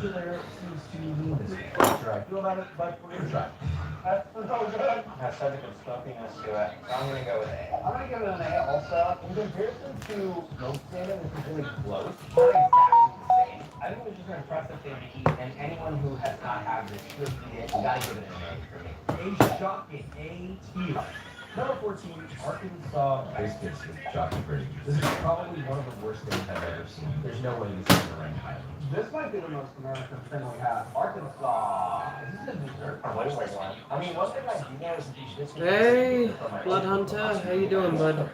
Lair seems to mean this. I'm not sure how I feel about it, but we're gonna try. That's so good. Has such a good smokiness to it. So I'm gonna go with A. I'm gonna give it an A also. In comparison to smoked salmon, this is really close. Not exactly the same. I think it was just an impressive thing to eat, and anyone who has not had this should eat it. You gotta give it an A for me. A shocking A tier. Number 14, Arkansas biscuits with chocolate pudding. This is probably one of the worst things I've ever seen. There's no way this is gonna rank higher. This might be the most American thing we have. Arkansas. Is this a dessert? What is this one? I mean, one thing I do know is that these biscuits. Hey, Blood Hunter, how you doing, bud?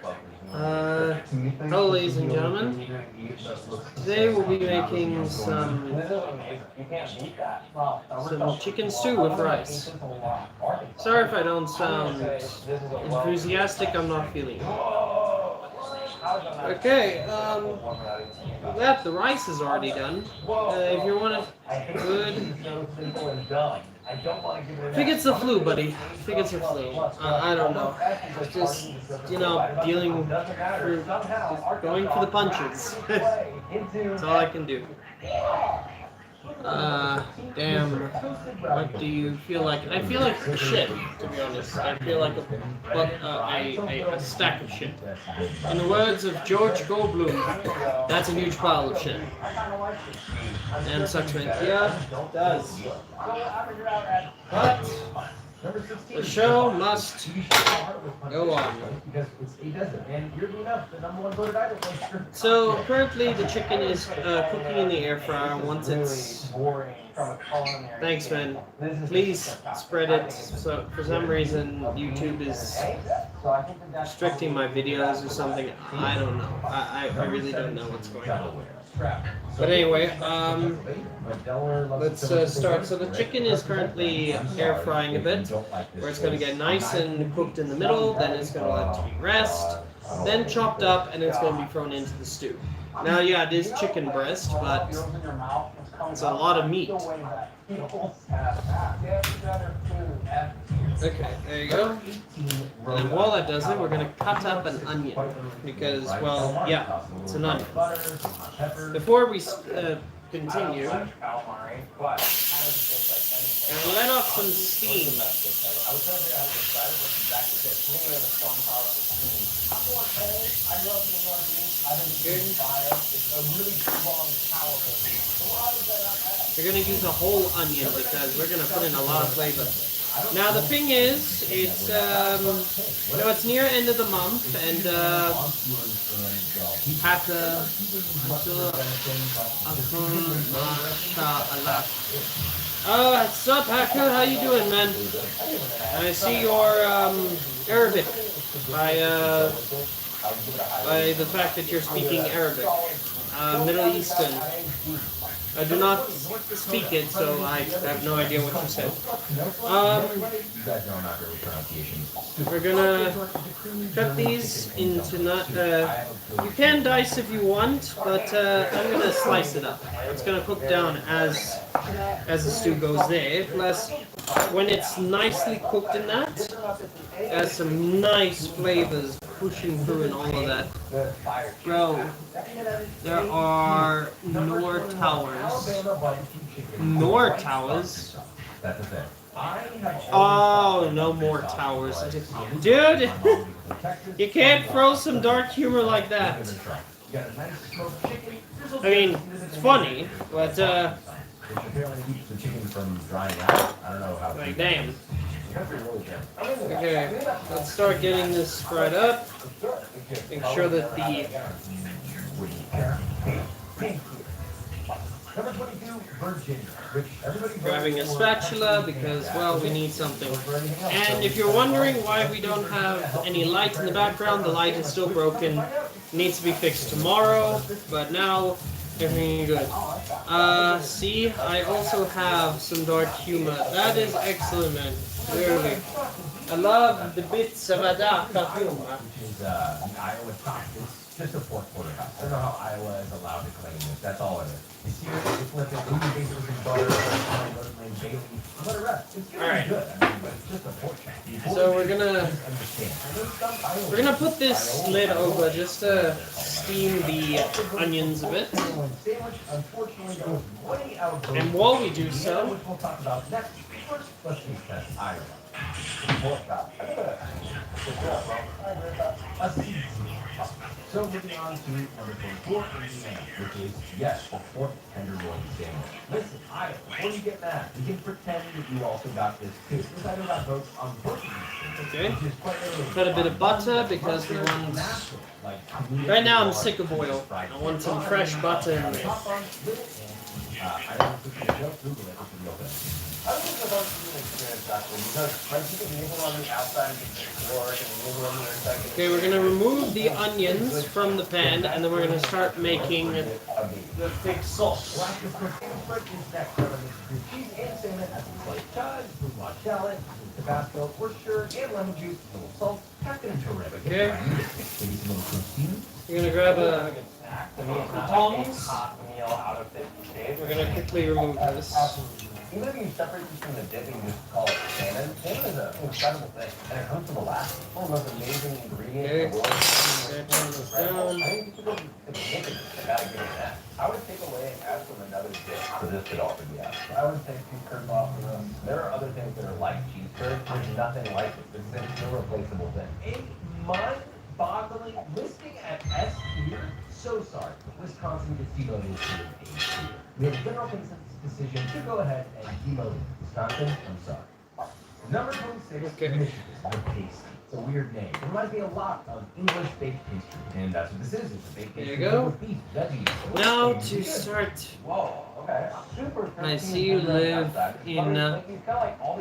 Hello, ladies and gentlemen. Today we'll be making some chicken stew with rice. Sorry if I don't sound enthusiastic, I'm not feeling it. Okay, the rice is already done. If you want it good, I think it's the flu, buddy. I think it's the flu. I don't know. It's just, dealing for, going for the punches. That's all I can do. Damn. What do you feel like? I feel like shit, to be honest. I feel like a stack of shit. In the words of George Goldblum, that's a huge pile of shit. And sucks, man. Yeah, it does. But the show must go on. So currently the chicken is cooking in the air fryer. Once it's... Thanks, man. Please spread it. So for some reason YouTube is restricting my videos or something. I don't know. I really don't know what's going on. But anyway, let's start. So the chicken is currently air frying a bit, where it's going to get nice and cooked in the middle, then it's going to let it rest, then chopped up, and it's going to be thrown into the stew. Now, yeah, it is chicken breast, but it's a lot of meat. Okay, there you go. And then while that does it, we're going to cut up an onion. Because, well, yeah, it's an onion. Before we continue, and let off some steam. We're going to use a whole onion because we're going to put in a lot of flavor. Now the thing is, it's it's near end of the month, and what's up, Hacker? How you doing, man? I see you're Arabic by the fact that you're speaking Arabic, Middle Eastern. I do not speak it, so I have no idea what you said. We're gonna cut these into you can dice if you want, but I'm gonna slice it up. It's gonna cook down as the stew goes there. Plus, when it's nicely cooked in that, it has some nice flavors pushing through and all of that. Bro, there are Nor Towers. Nor Towers? Oh, no more towers. Dude, you can't throw some dark humor like that. I mean, it's funny, but like, damn. Okay, let's start getting this fried up. Make sure that the grabbing a spatula because, well, we need something. And if you're wondering why we don't have any light in the background, the light is still broken. It needs to be fixed tomorrow, but now everything is good. See, I also have some dark humor. That is excellent, man. Really. I love the bits of a dark humor. Just a pork porterhouse. I don't know how Iowa is allowed to claim this. That's all it is. You see it, it's like a baby with butter, Bailey. Let it rest. It's really good. I mean, but it's just a pork chop. So we're gonna put this lid over just to steam the onions a bit. Sandwich, unfortunately, goes way out of And while we do so, which we'll talk about next. First, let's taste test Iowa. A season. So moving on to number 24, Indiana, which is, yes, a pork tenderloin sandwich. Listen, Iowa, before you get mad, we can pretend that you also got this too. This item got votes on both of these okay. things, which is quite early. Put a bit of butter because we want. Right now I'm sick of oil. I want some fresh butter in there. I don't think you don't Google it, it's a real thing. I think it's a bunch of new experience actually because like you can nibble on the outside and get the work and nibble on the inside. Okay, we're gonna remove the onions from the pan and then we're gonna start making the thick sauce. Black is cooked in French is next on the cream cheese and salmon as we slice chives, blue shallot, Tabasco, Worcestershire, and lemon juice, a little salt, pack it into a rib. Okay. Maybe some little protein. You're gonna grab a. tongs. Meal out of 50 days. We're gonna quickly remove this. Even if you separate this from the dip and just call it salmon, salmon is an incredible thing. And it comes from Alaska. It's one of the most amazing ingredients in the world. Okay, turn this down. I think people the chicken, I gotta give it that. I would take away and add from another dip for this could offer me out. I would take cheese curds off of this. There are other things that are like cheese curds. There's nothing like it. This is an irreplaceable thing. A mind-boggling listing at S tier. So sorry, Wisconsin gets demoted to A tier. We have a general consensus decision to go ahead and demote Wisconsin. I'm sorry. Number 26, Okay. Michigan, the pasty. It's a weird name. It reminds me a lot of English baked pastry, and that's what this is. It's a baked There pastry you go. with beef, veggies. Now to start. Whoa, okay. Super I see you live in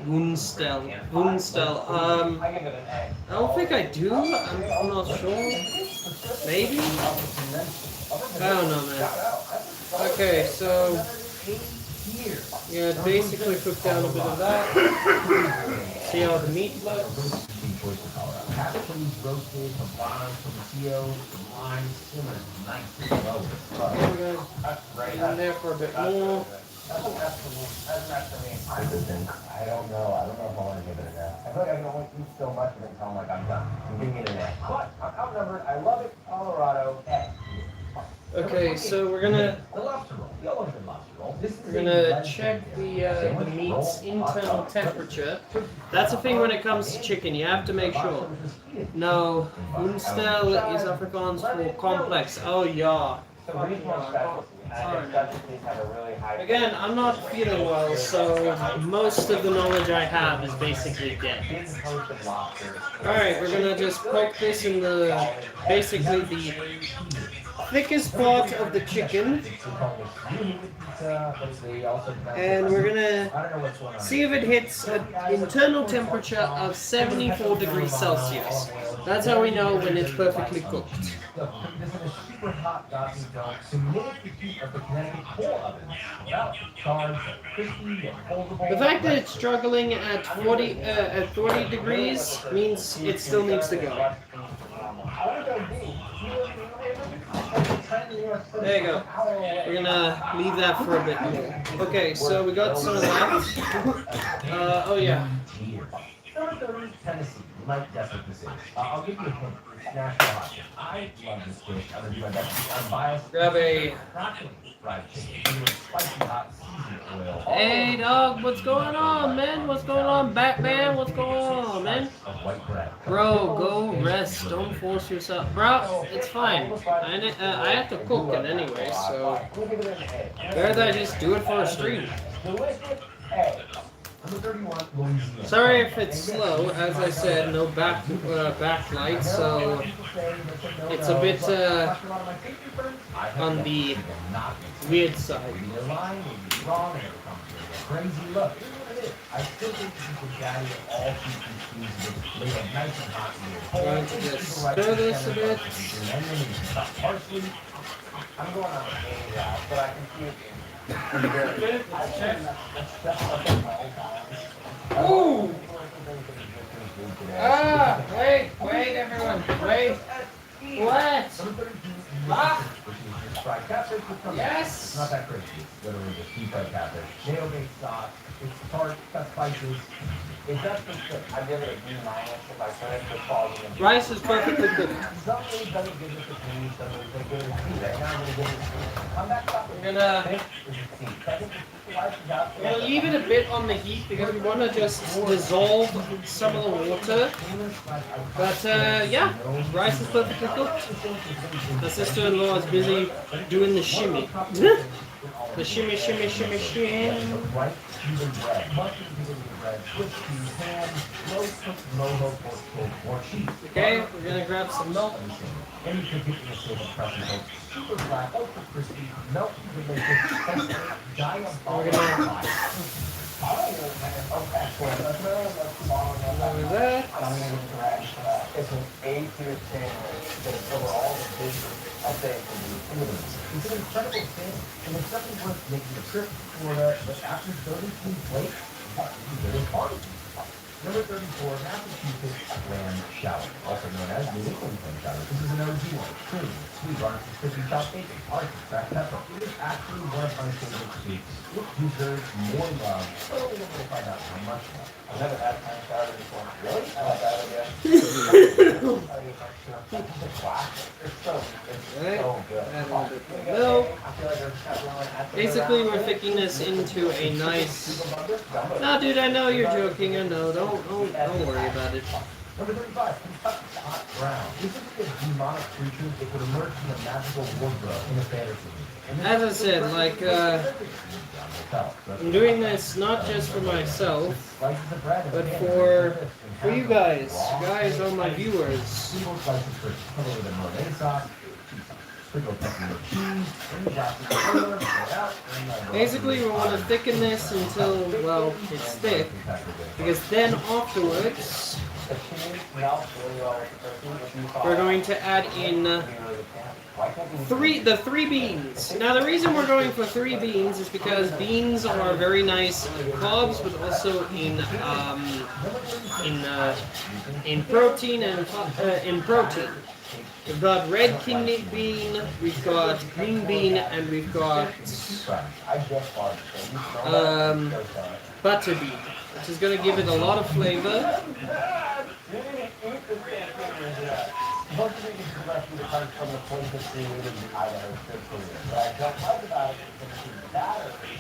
Wunstel. Wunstel. I give it an A. I don't think I do. I'm not sure. Maybe. I don't know, man. Okay, so yeah, basically cook down a bit of that. See how the meat looks. Captain's roasted, habanero, tomatillo, some lime, simmered nice and low. Okay, we're gonna in there for a bit more. That's for me. I don't know. I don't know if I want to give it an A. I feel like I can only eat so much of it until I'm like, I'm done. I'm giving it an A. But I'm outnumbered. I love it. Colorado, A. Okay, so we're gonna The lobster roll. We all love the lobster roll. This is we're gonna check the meat's internal temperature. That's the thing when it comes to chicken. You have to make sure. No, Wunstel is Afrikaans for complex. Oh yeah. So regional specialty. And specialties have a really high. Again, I'm not feeling well, so most of the knowledge I have is basically dead. Big host of lobsters. Alright, we're gonna just poke this in the basically the thickest part of the chicken, and we're gonna see if it hits an internal temperature of 74 degrees Celsius. That's how we know when it's perfectly cooked. Super hot Dawson dog submitted the heat of the Connecticut coal oven without charge, crispy and foldable. The fact that it's struggling at 40 degrees means it still needs to go. There you go. We're gonna leave that for a bit more. Okay, so we got some of that. Oh yeah. Number 30, Tennessee. You might guess what this is. I'll give you a hint. It's national hot. I love this dish. I'm gonna do my best to be unbiased. Grab a. Crackling fried chicken with spicy hot seasoned oil. Hey dog, what's going on, man? What's going on, Batman? What's going on, man? Of white bread. Bro, go rest. Don't force yourself. Bro, it's fine. I have to cook it anyway, so better that I just do it for a stream. Number 31, Louisiana. Sorry if it's slow. As I said, no backlight, so it's a bit on the weird side. Crazy look. I still think this is the daddy of all PPCs. They have nice and hot here. Going to just stir this a bit. I'm going on a game route, but I can see it. Ooh! Ah! Wait, everyone. Wait. What? Ah! fried catfish with some Yes. It's not that crazy. It's literally just deep fried catfish. Mayo-based sauce. It's tart, got spices. It does taste good. I'd give it a B- if I could, but falls in the Rice is perfectly cooked. Some really doesn't give us a B, some really doesn't give us a C. Right now I'm gonna give it a C. Come back up. We're gonna This is a C. I think the rice is out. We're gonna leave it a bit on the heat because we want to just dissolve some of the water. But yeah, rice is perfectly cooked. The sister-in-law is busy doing the shimmy. The shimmy, shimmy, shimmy, shimmy. Right, even bread. Mustard even bread. Swiss cheese, ham, roast cooked mojo pork cake, or cheese. Okay, we're gonna grab some milk. Any cookie in the shape of pressing milk, super black, ultra crispy, milk delicious, diabolical. Over there. It's an A-tier sandwich that's over all the business. I'd say it's It's an incredible thing, and it's definitely worth making a trip to Florida, but after 33 plates, there is party. Number 34, Massachusetts Clam Chowder, also known as New England Clam Chowder. This is an OG one. Cream, sweet, garnished with crispy chopped bacon, artichoke, cracked pepper. It is actually one of my favorite sweets. It deserves more love. So we'll find out how much love. I've never had clam chowder before. Really? I like that idea. It's so good. Add a little bit of milk. I feel like there's pepperoni. Basically, we're thicking this into a nice. No, dude, I know you're joking. I know. Don't worry about it. Number 35, Kentucky Hot Brown. This is a demonic creature that would emerge from a magical wardrobe in a fantasy. As I said, like, I'm doing this not just for myself, but for you guys. You guys are my viewers. Single slices for color with a Monet sauce. Sprinkle peppermint cheese. Basically, we want to thicken this until, well, it's thick, because then afterwards, we're going to add in the three beans. Now, the reason we're going for 3 beans is because beans are very nice carbs, but also in protein and in protein. We've got red kidney bean, we've got green bean, and we've got butter bean, which is going to give it a lot of flavor.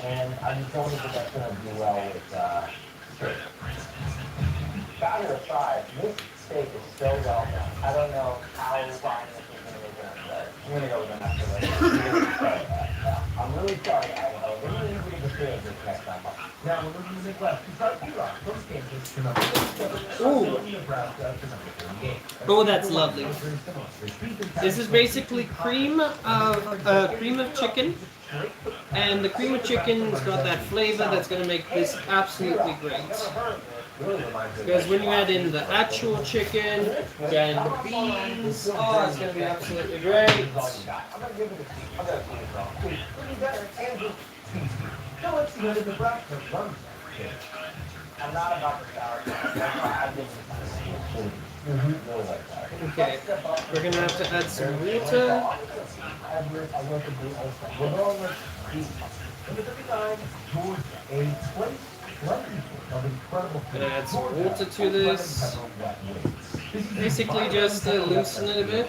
And I just don't think that's going to do well with steak. Batter aside, this steak is so well done. I don't know how fine this is going to make it, but I'm going to go with the next one. I'm really sorry, Idaho. We're going to get the steak this next time. Now, we're looking to make left. Those Kansas to number 37. Ooh. Nebraska to number 38. Oh, that's lovely. This is basically cream of chicken, and the cream of chicken's got that flavor that's going to make this absolutely great. Because when you add in the actual chicken, you add in the beans, oh, it's going to be absolutely great. I'm going to give it a C. I'm going to give it a C. Now let's go to Nebraska. I'm not about the sour cream. That's why I give it a C. Really like that. Okay, we're going to have to add some water. We're going with number 39, Georgia, a place of incredible food. Gonna add some water to this. Basically just loosen it a bit.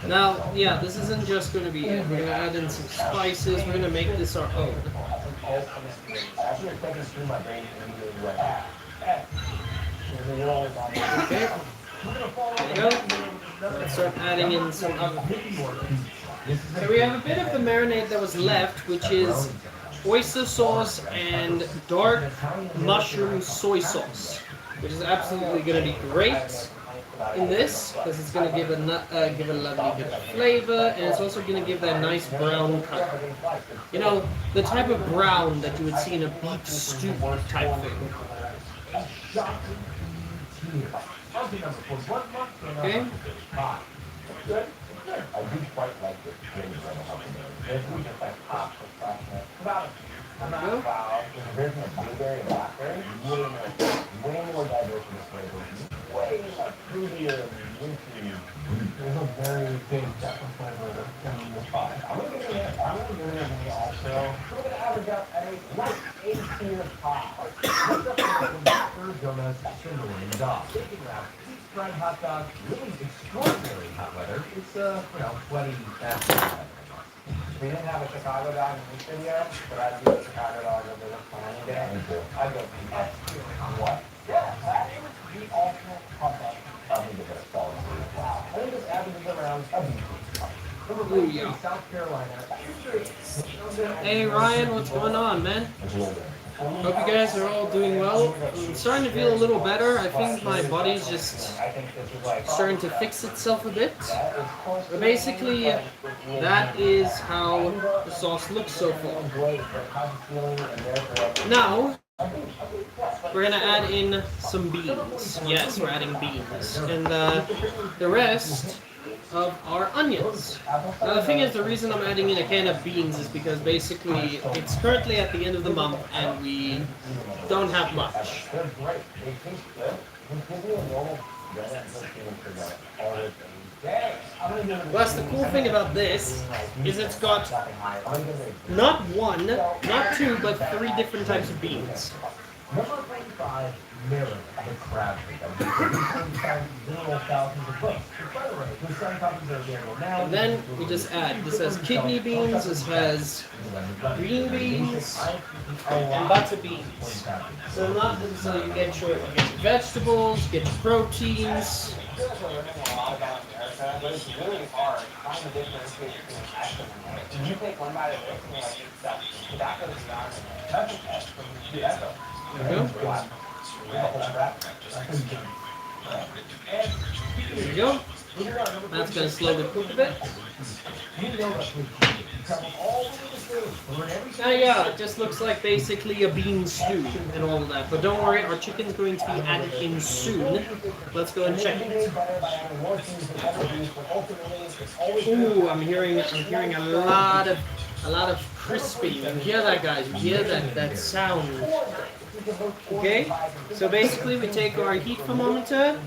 Now, yeah, this isn't just going to be it. We're going to add in some spices. We're going to make this our own. After you're thinking through my brain, immediately went Okay, there you go. Let's start adding in some other things. So we have a bit of the marinade that was left, which is oyster sauce and dark mushroom soy sauce, which is absolutely going to be great in this because it's going to give a lovely bit of flavor, and it's also going to give that nice brown color. You know, the type of brown that you would see in a beef stew type thing. Okay. Good. I do quite like this drink that I'm helping with. There's just like hot for freshness. I'm not wow. There's no blueberry and blackberry. Way more diverse in the flavors. way more fruitier and wintry. There's a very big depth of flavor in this pie. I'm gonna give it a also. We're gonna average out at a light A-tier pie. Donuts, cinnamon, and dog. Baking wrap, deep fried hot dog, really extraordinary hot weather. It's sweaty after. We didn't have a Chicago dog in this video, but I'd do a Chicago dog over this one any day. I'd go what? Yeah, it was the ultimate hot dog. I think it's a solid food. Wow. I think this averages around a B. Number 3, South Carolina. Hey Ryan, what's going on, man? Hope you guys are all doing well. I'm starting to feel a little better. I think my body's just starting to fix itself a bit. But basically, that is how the sauce looks so far. Now, we're gonna add in some beans. Yes, we're adding beans. And the rest of our onions. Now the thing is, the reason I'm adding in a can of beans is because basically it's currently at the end of the month and we don't have much. Plus the cool thing about this is it's got not one, not two, but 3 different types of beans. Number 25, Mirror, the crab And then we just add, this has kidney beans, this has green beans, and butter beans. So you get your vegetables, get your proteins. But it's really hard trying to differentiate between action and light. You take one bite of this and you're like, it's that. That goes down. That's an S from the echo. There we go. That's going to slowly cook a bit. Now yeah, it just looks like basically a bean stew and all of that. But don't worry, our chicken's going to be added in soon. Let's go and check it. Ooh, I'm hearing a lot of crispy. You hear that, guys? You hear that sound? Okay, so basically we take our heat thermometer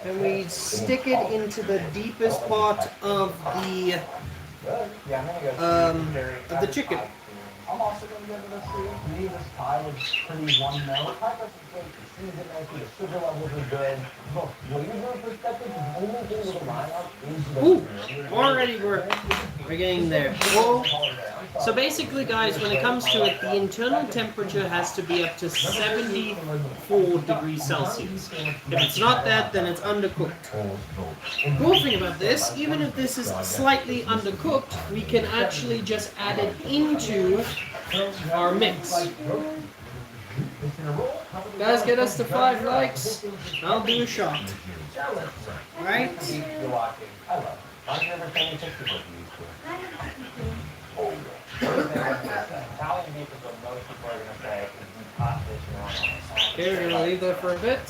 and we stick it into the deepest part of the chicken. I'm also going to give this to you. To me, this pie was pretty one note. Pie doesn't take the season, the sugar levels are good. Look, flavor perspective, the only thing with the lineup is Ooh, already we're getting there. Whoa. So basically, guys, when it comes to it, the internal temperature has to be up to 74 degrees Celsius. If it's not that, then it's undercooked. Cool thing about this, even if this is slightly undercooked, we can actually just add it into our mix. Guys, get us to 5 likes. I'll do a shot. Alright? You're watching. I love it. I've never seen a picture of you. Italian beef is what most people are going to say is the top dish in Illinois. Okay, we're going to leave that for a bit.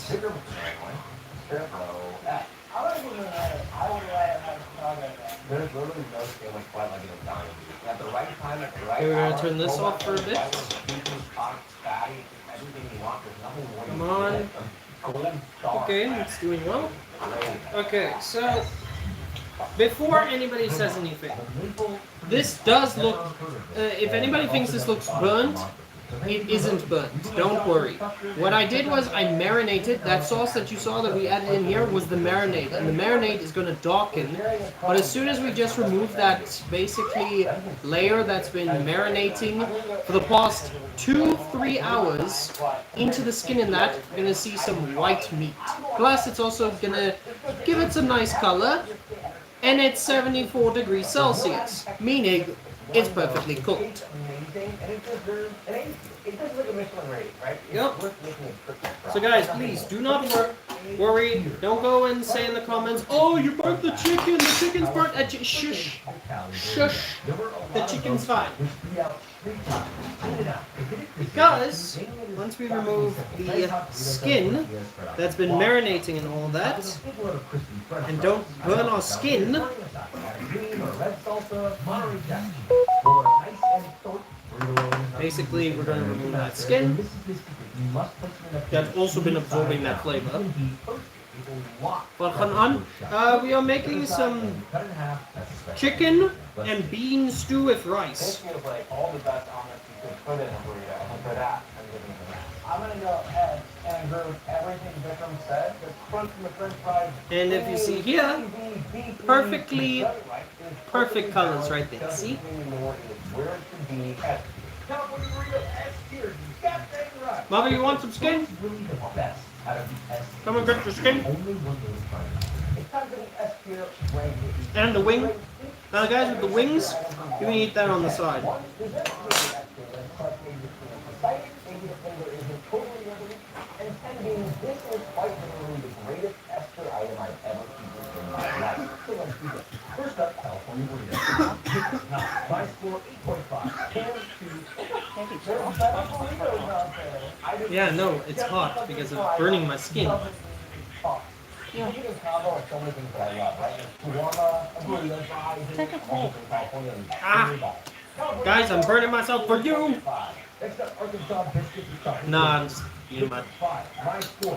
There's literally no sandwich quite like an Italian beef. At the right time, at the right Okay, we're going to hour, turn this off for a bit. everything you want. There's nothing more Come on. Okay, it's doing well. Okay, so before anybody says anything, this does look, if anybody thinks this looks burnt, it isn't burnt. Don't worry. What I did was I marinated. That sauce that you saw that we added in here was the marinade. And the marinade is going to darken. But as soon as we just remove that basically layer that's been marinating for the past 2-3 hours into the skin in that, you're going to see some white meat. Plus it's also going to give it some nice color. And it's 74 degrees Celsius, meaning it's perfectly cooked. Yep. So guys, please do not worry. Don't go and say in the comments, "Oh, you burnt the chicken. The chicken's burnt." Shush, shush. The chicken's fine. Because once we remove the skin that's been marinating and all that, and don't burn our skin, basically we're going to remove that skin that's also been absorbing that flavor. Welcome on. We are making some chicken and bean stew with rice. This feels like all the best omelets you could put in a burrito. And for that, I'm giving them that. I'm gonna go ahead and agree with everything Vikram said. The crunch from the French fries. And if you see here, perfect colors right there. See? Where it should be. California burrito S tier. You got that right. Mother, you want some skin? Really the best out of the S tier. Come and get your skin. Only one those fries. It's time for the S tier ranking. And the wing. Now guys, with the wings, you can eat that on the side. First up, California burrito. My score 8.5. Yeah, no, it's hot because of burning my skin. Yeah. Take a cold. Ah! Guys, I'm burning myself for you! Nah, I'm just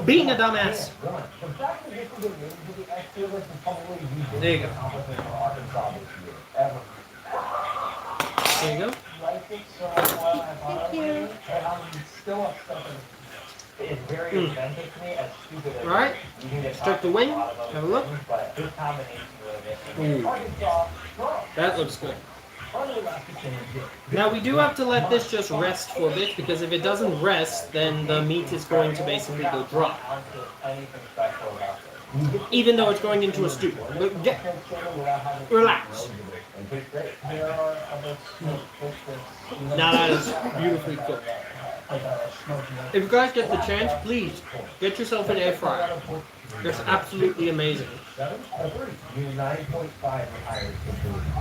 being a dumbass. There you go. There you go. Thank you. It's very inventive to me, as stupid as Alright, you can get strike the wing, have a look. but this combination of it. Ooh, that looks good. Now we do have to let this just rest for a bit, because if it doesn't rest, then the meat is going to basically go dry. Even though it's going into a stew. Relax. Now that is beautifully cooked. If you guys get the chance, please get yourself an air fryer. It's absolutely amazing. 9.5 higher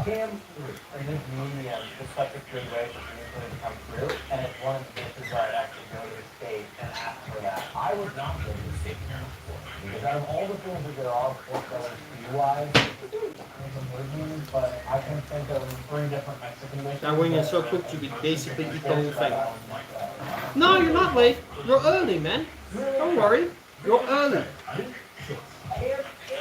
Cam and this medium is such a good way for people to come through, and it's one of the dishes where I'd actually go to the state and ask for that. I would not go to the state before, because out of all the things that there are for wise, it's amazing, but I can think of 3 different Mexican dishes. That wing is so cooked you could basically eat the whole thing. No, you're not late. You're early, man. Don't worry. You're early.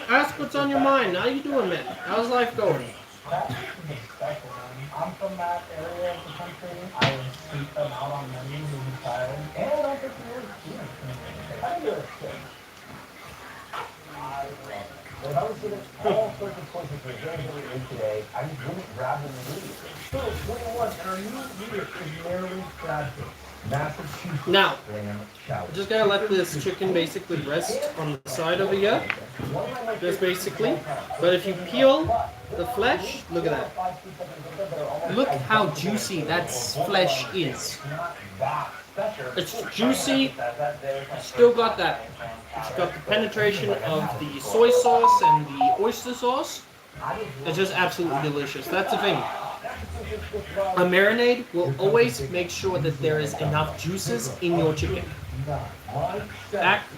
Ask what's on your mind. How you doing, man? How's life going? I'm from that area of the country. I would seek them out on menus as a child. And I don't think you're I think you're a kid. I love it. If I was given all sorts of choices for games that we ate today, I just wouldn't grab them immediately. So, 21, and our new leader is Maryland Bradford. Massachusetts. Now, I'm just gonna let this chicken basically rest on the side over here. Just basically. But if you peel the flesh, look at that. Look how juicy that flesh is. It's juicy. It's still got that. It's got the penetration of the soy sauce and the oyster sauce. It's just absolutely delicious. That's the thing. A marinade will always make sure that there is enough juices in your chicken. Act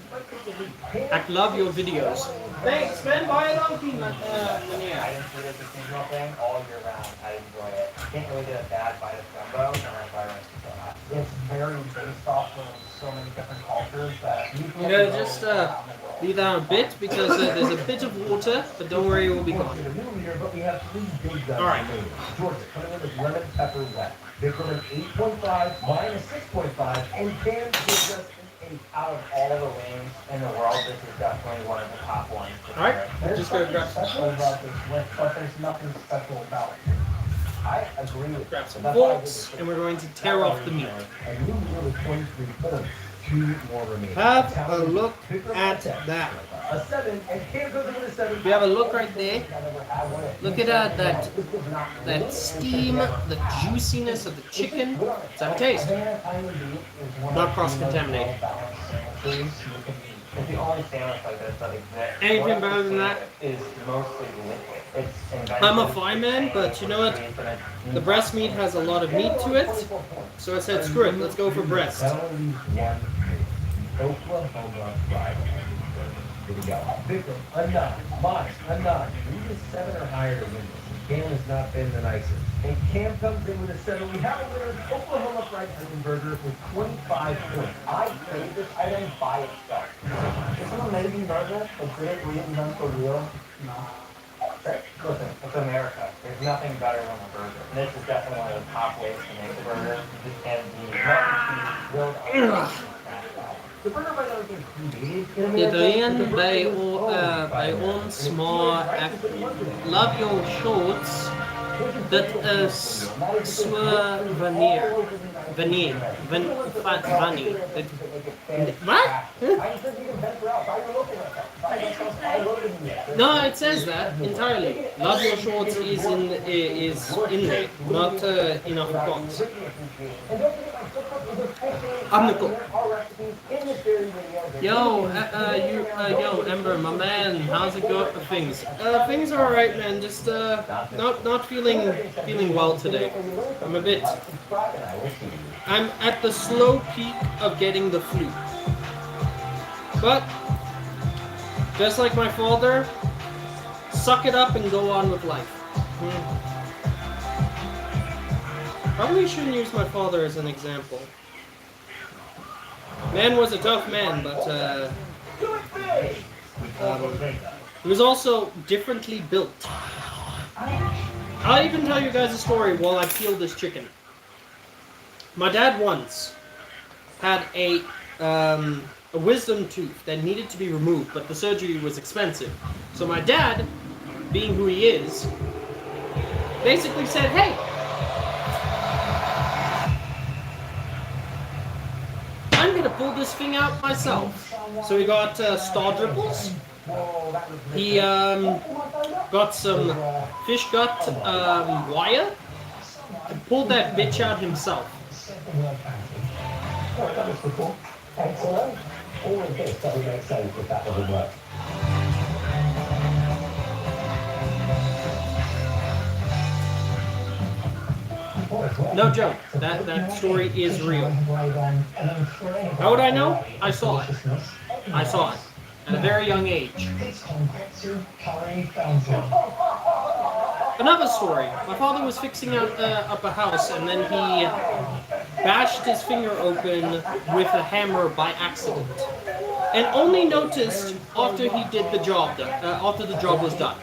love your videos. Thanks, man. Buy a donkey, man. I didn't see it as a seasonal thing all year round. I enjoy it. Can't really get a bad bite of gumbo, and that's why I like it. It's very based off of so many different cultures that you I'm gonna just leave that a bit because there's a bit of water, but don't worry, it will be gone. Alright. Georgia coming in with lemon pepper wet. Vikram an 8.5, mine a 6.5, and Cam gives us an 8 out of all the wings in the world. This is definitely one of the top ones. Alright, I'm just gonna grab some special forks. about this list, but there's nothing special about it. I agree with Grab some That's why I forks, give it and we're going to tear off the meat. And we really 23 points. 2 more remaining. Have a look at that. A 7, and Cam goes over to 7. If you have a look right there, look at that steam, the juiciness of the chicken. Let's have a taste. Not cross-contaminated. It's the only sandwich like this that exists. Anything better than that? Is mostly liquid. I'm a fireman, but you know what? The breast meat has a lot of meat to it, so I said, screw it, let's go for breast. Oklahoma fried. Here we go. Vikram, a 9. Mine, a 9. We need a 7 or higher to win this. Cam has not been the nicest. And Cam comes in with a 7. We have a winner, Oklahoma Fried Chicken Burger with 25 points. I crave this item by itself. It's an amazing burger, but did it reinvent the wheel? No. Right? Listen, it's America. There's nothing better than a burger. And this is definitely one of the top ways to make the burger. You just add the mac and cheese, grilled onions. The burger might not have been created in Ideen America, bij, but bij ons, maar laat jou shorts dat is wanneer. Wanneer? Wanneer? What? No, it says that entirely. Love your shorts is in there, not in a box. I'm the cook. Yo, yo, Ember, my man, how's it going? Things? Things are alright, man. Just not feeling well today. I'm at the slow peak of getting the flu. But just like my father, suck it up and go on with life. Probably shouldn't use my father as an example. Man was a tough man, but he was also differently built. I'll even tell you guys a story while I peel this chicken. My dad once had a wisdom tooth that needed to be removed, but the surgery was expensive. So my dad, being who he is, basically said, "Hey, I'm gonna pull this thing out myself." So he got star dripples. He got some fish gut wire and pulled that bitch out himself. Excellent. Always this doesn't make sense if that doesn't work. No joke. That story is real. How would I know? I saw it. I saw it at a very young age. Another story. My father was fixing up a house, and then he bashed his finger open with a hammer by accident, and only noticed after he did the job. After the job was done.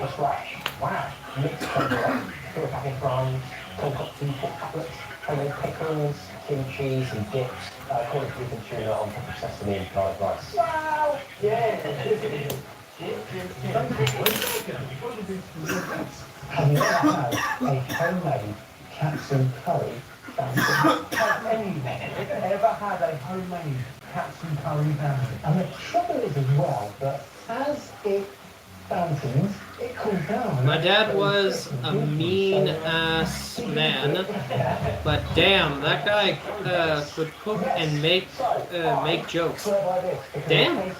Pickles, kimchi, and dips, corned beef and tuna on top of sesame and garlic rice. Wow! Yeah! Have you ever had a homemade katsu curry? Have anyone ever had a homemade katsu curry family? And the trouble is as well that as it fountains, it cools down. My dad was a mean ass man, but damn, that guy could cook and make jokes. Damn.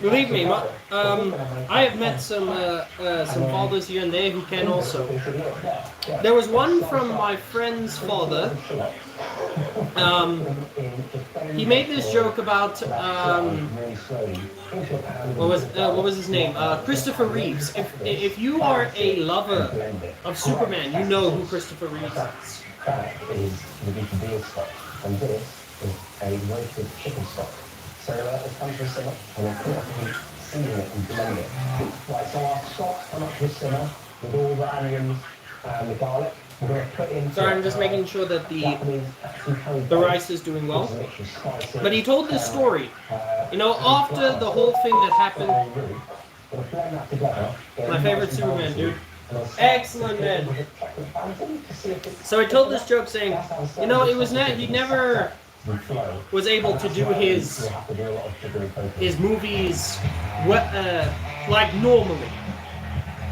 Believe me, I have met some fathers here and there who can also. There was one from my friend's father. He made this joke about what was his name? Christopher Reeves. If you are a lover of Superman, you know who Christopher Reeves is. That is the beef and veal stock, and this is a roasted chicken stock. So it comes with simmer, and then put it up and season it and blend it. Right, so our stock's come up to a simmer with all the onions and the garlic. We're going to put in. Sorry, I'm just making sure that the rice is doing well. But he told this story. You know, after the whole thing that happened. My favorite Superman, dude. Excellent, man. So he told this joke saying, you know, it was he never was able to do his movies like normally.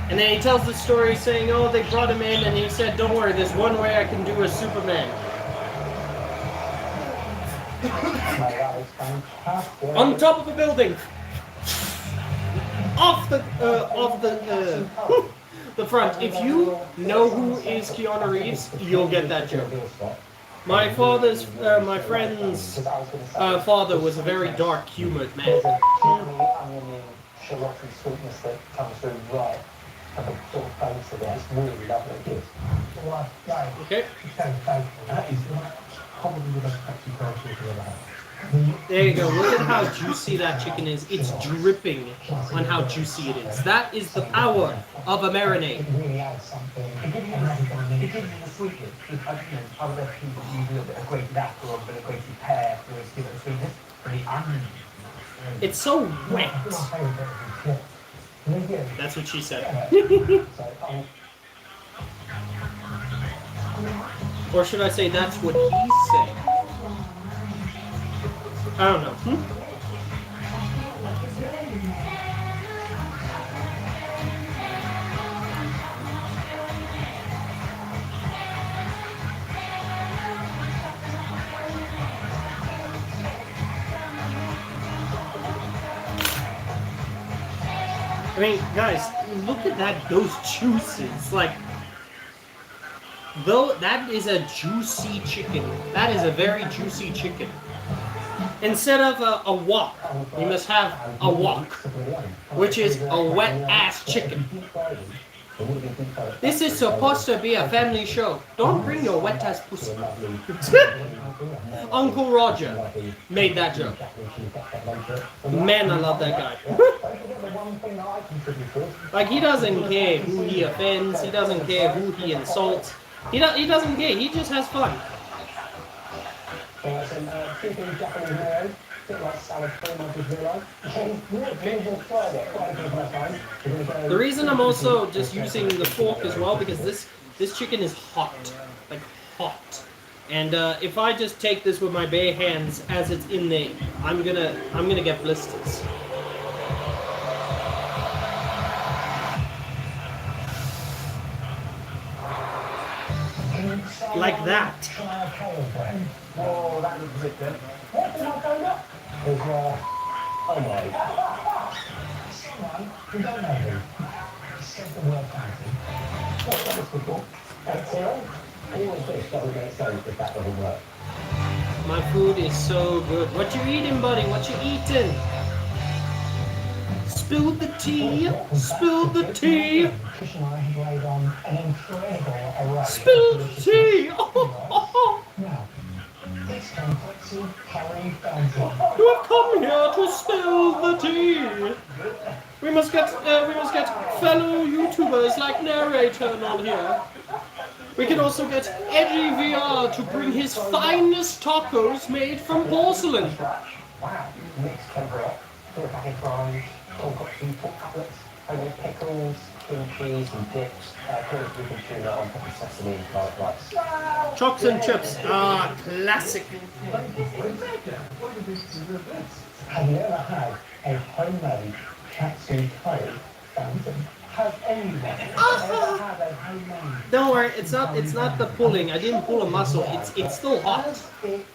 And then he tells the story saying, oh, they brought him in and he said, don't worry, there's one way I can do a Superman. On top of a building. Off the the front. If you know who is Keanu Reeves, you'll get that joke. My friend's father was a very dark humored man. have a sort of face of it. It's really lovely. Well, right. Okay. That is probably the best Pepsi Cola we've ever had. There you go. Look at how juicy that chicken is. It's dripping on how juicy it is. That is the power of a marinade. It really adds something. It gives you the sweetness. Other recipes use a little bit of grated apple or a bit of grated pear to give it the sweetness. But the onion. It's so wet. Really good. That's what she said. So, Or should I say that's what he's saying? I don't know. I mean, guys, look at that, those juices. Like, though that is a juicy chicken. That is a very juicy chicken. Instead of a wok, we must have a wok, which is a wet-ass chicken. This is supposed to be a family show. Don't bring your wet-ass pussy. Uncle Roger made that joke. Man, I love that guy. Like, he doesn't care who he offends. He doesn't care who he insults. He doesn't care. He just has fun. The reason I'm also just using the fork as well, because this chicken is hot, like hot. And if I just take this with my bare hands as it's in there, I'm gonna get blisters. Like that. Oh, that looks a bit good. Oh my. Someone who don't know who said the word fancy. What's that was before? Always wish that we get saved if that doesn't work. My food is so good. What you eating, buddy? What you eating? Spill the tea. Spill the tea. Trish and I have laid on an incredible array. Spill the tea. Oh. Now, this complexity curry fancy. You have come here to spill the tea. We must get fellow YouTubers like Narrator on here. We can also get Eddie VR to bring his finest tacos made from porcelain. Wow, mixed tempura, pork fries, pork cutlets, homemade pickles, cream cheese and dips, curry chicken tuna on top of sesame and garlic rice. Chocs and chips. Ah, classic. Have you ever had a homemade katsu curry fountain? Has anyone ever had a homemade? Don't worry, it's not the pulling. I didn't pull a muscle. It's still hot. As it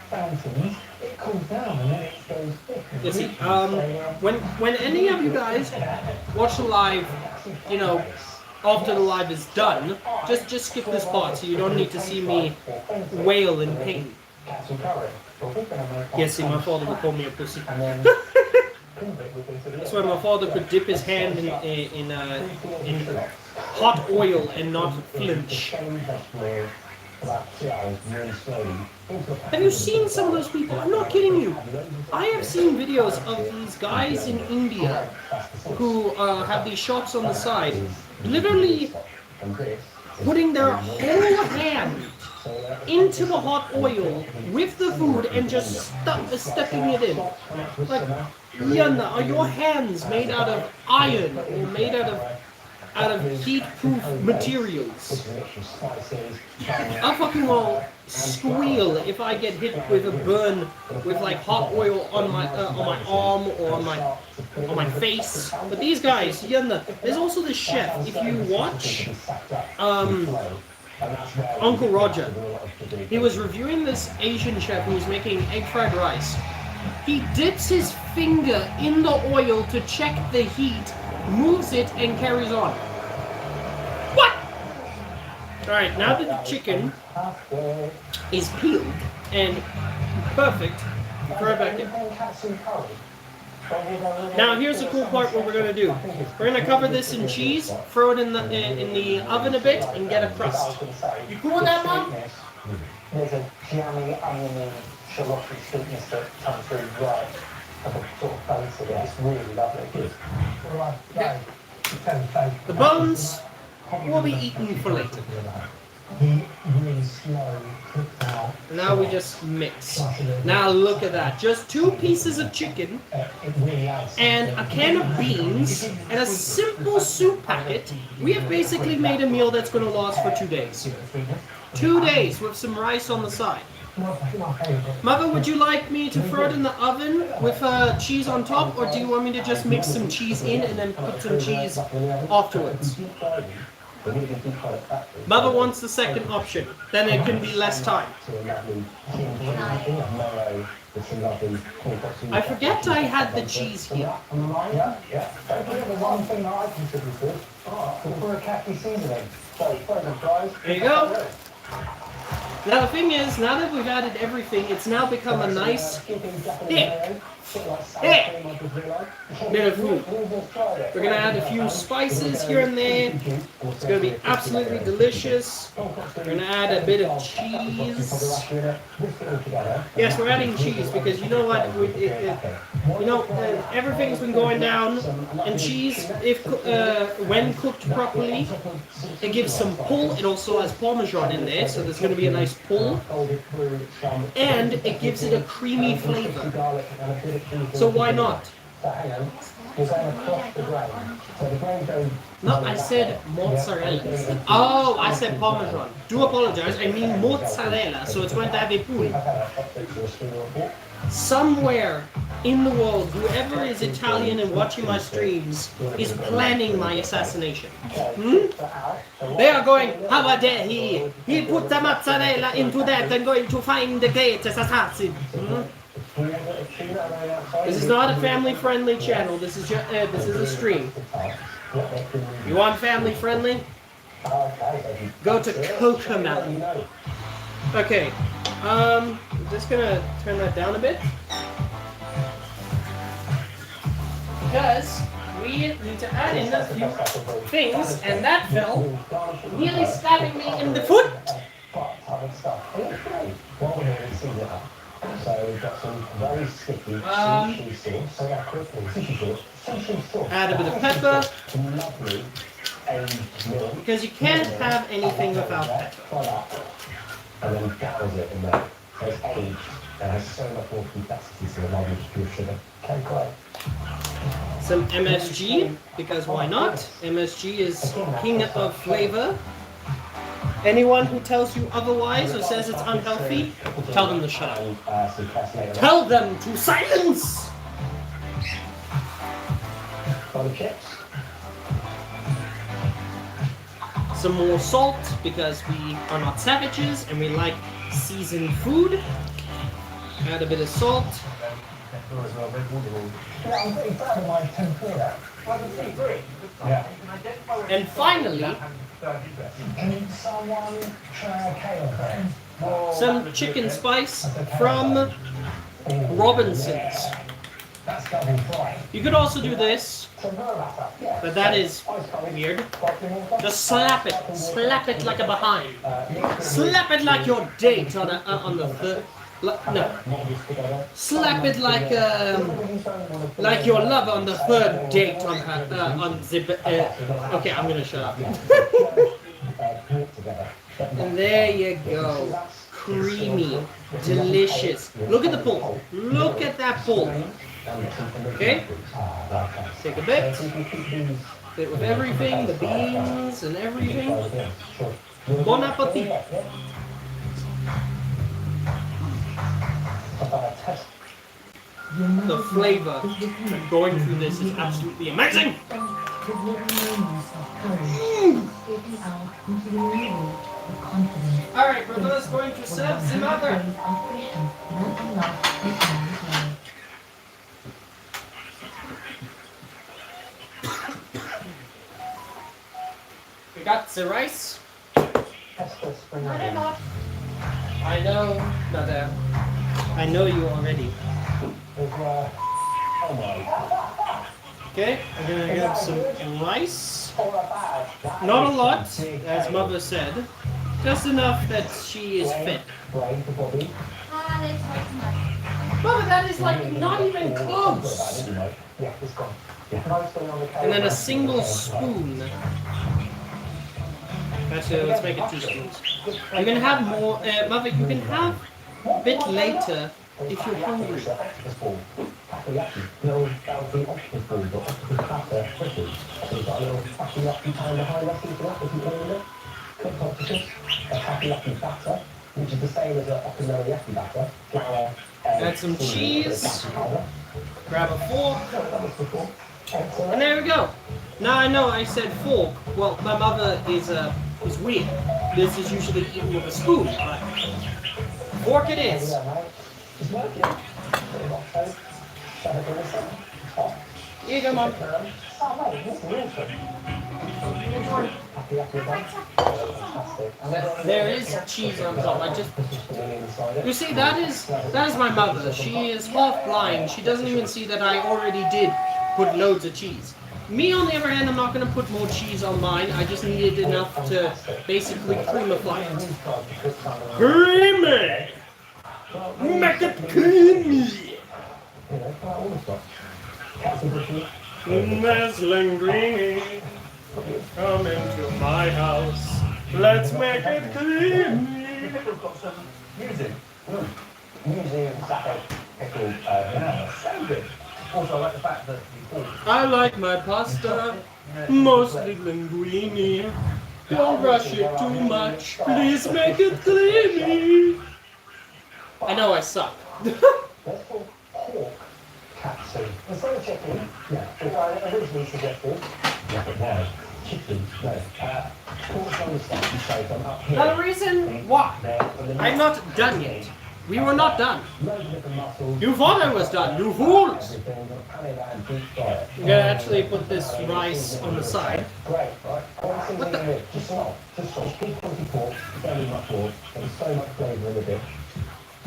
fountains, it cools down and then it goes thick. You see, when any of you guys watch the live, you know, after the live is done, just skip this part so you don't need to see me wail in pain. Katsu curry. Yes, see, my father would call me a pussy. And then That's why my father could dip his hand in hot oil and not flinch. Have you seen some of those people? I'm not kidding you. I have seen videos of these guys in India who have these shops on the side, literally putting their whole hand into the hot oil with the food and just stepping it in. Like, Yana, are your hands made out of iron or made out of heat-proof materials? I fucking will squeal if I get hit with a burn with like hot oil on my arm or on my face. But these guys, Yana, there's also this chef. If you watch Uncle Roger, he was reviewing this Asian chef who was making egg fried rice. He dips his finger in the oil to check the heat, moves it, and carries on. What? Alright, now that the chicken is peeled and perfect, throw it back in. Now here's the cool part. What we're gonna do? We're gonna cover this in cheese, throw it in the oven a bit, and get a crust. You cool with that, Mom? There's a jammy, oniony, shalloty sweetness that comes through right at the sort of base of it. It's really lovely. The bones will be eaten for later. He really slow cooked out. Now we just mix. Now look at that. Just 2 pieces of chicken It really adds. and a can of beans and a simple soup packet. We have basically made a meal that's going to last for 2 days. 2 days with some rice on the side. Mother, would you like me to throw it in the oven with cheese on top, or do you want me to just mix some cheese in and then put some cheese afterwards? Mother wants the second option. Then it can be less time. I forget I had the cheese here. Yeah. The one thing that I contributed for a khaki seasoning. So, guys. There you go. Now the thing is, now that we've added everything, it's now become a nice, thick bit of food. We're gonna add a few spices here and there. It's gonna be absolutely delicious. We're gonna add a bit of cheese. Yes, we're adding cheese because you know what? Everything's been going down, and cheese, if when cooked properly, it gives some pull. It also has Parmesan in there, so there's gonna be a nice pull, and it gives it a creamy flavor. So why not? No, I said mozzarella. Oh, I said Parmesan. Do apologize. I mean mozzarella. So it's going to have a pull. Somewhere in the world, whoever is Italian and watching my streams is planning my assassination. They are going, how dare he? He put the mozzarella into that and going to find the greatest assassin. This is not a family-friendly channel. This is a stream. You want family-friendly? Go to Cocomelon. Okay. I'm just gonna turn that down a bit because we need to add in a few things, and that fell, nearly stabbing me in the foot. So we've got some very sticky sushi sauce. Add a bit of pepper, Lovely aged milk. because you can't have anything without pepper. And then douse it in there. So it's aged and has so much more complexity to the lovely pure sugar. Okay, great. Some MSG, because why not? MSG is king of flavor. Anyone who tells you otherwise or says it's unhealthy, tell them to shut up. Tell them to silence! Some more salt, because we are not savages and we like seasoned food. Add a bit of salt. And finally, some chicken spice from Robinson's. You could also do this, but that is weird. Just slap it like a behind. Slap it like your date on the third. No. Slap it like your lover on the third date on her on the. Okay, I'm gonna shut up. And there you go. Creamy, delicious. Look at the pull. Look at that pull. Okay. Take a bit. Bit with everything, the beans and everything. Bon appetit. The flavor going through this is absolutely amazing. Alright, brother, going to serve the mother. We got the rice. I know, mother. I know you already. Oh my. Okay, I'm gonna get some rice. Or a bag. That Not a is lot, some big as cake. Mother said. Just enough that she is fit. Brain for Bobby. Mother, that is like not even close. Yeah, it's gone. Yeah. Mostly on the And then a cake. single spoon. Actually, let's make it 2 spoons. You can have more, Mother, you can have a bit later if you're hungry. Octopus ball. Takoyaki. No, that would be octopus ball, but octopus platter, pretty. So you've got a little takoyaki pan behind us, if you can remember. Cooked octopus, a takoyaki batter, which is the same as an okonomiyaki batter. Flour, Add some cheese. Grab a fork. And there we go. Now I know I said fork. Well, my mother is weird. This is usually eaten with a spoon, but fork it is. It's working. Here you go, Mom. Oh, wait, this is awesome. There is cheese on top. You see, that is my mother. She is half blind. She doesn't even see that I already did put loads of cheese. Me, on the other hand, I'm not going to put more cheese on mine. I just needed enough to basically creamify it. Creamy! Make it creamy! Miss Linguini, come into my house. Let's make it creamy. We've got some music. Museum Zappa pickled So good. Also, I like the fact that the pork I like my pasta, mostly linguine. Don't rush it too much. Please make it creamy. I know I suck. That's called pork katsu. Instead of chicken, yeah, which I originally suggested, yeah, but no, chicken, no. Pork shoulder stuff, you say them up here. Now the reason why I'm not done yet. We were not done. Loads of different muscles. You thought I was done, you fools! Everything, pan it out and deep fry it. I'm gonna actually put this rice on the side. Great, right? What the? Just salt. Just salt. Big quality pork, very much more. There's so much flavour in the dish.